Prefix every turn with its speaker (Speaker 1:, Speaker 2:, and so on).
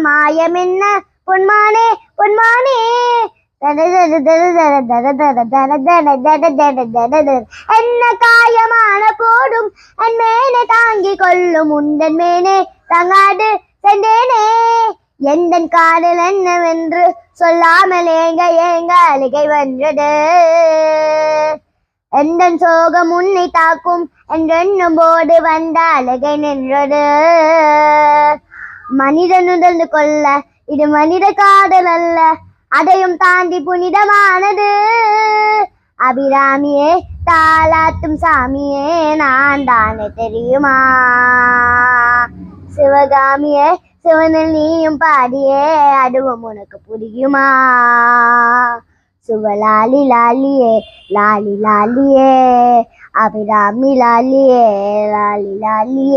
Speaker 1: மாயம் என்ன பொன்மானே பொன்மானே. என்ன காயமான போடும் என் மேனே தாங்கிக் கொள்ளும் உந்தன் மேனே தங்காது சென்றேனே. எந்தன் காதல் என்னவென்று சொல்லாமல் ஏங்க ஏங்க அழுகை வென்றது. எந்தன் சோகம் உன்னை தாக்கும் என்றெண்ணும் போது வந்த அழுகை நின்றது. மனிதன் உணர்ந்து கொள்ள இது மனித காதல் அல்ல, அதையும் தாண்டி புனிதமானது. அபிராமியே தாலாட்டும் சாமியே நான் தானே தெரியுமா. சிவகாமியே சிவனில் நீயும் பாடியே அதுவும் உனக்கு புரியுமா. சுவலாலி லாலியே லாலி லாலியே அபிராமி லாலியே லாலி லாலியே.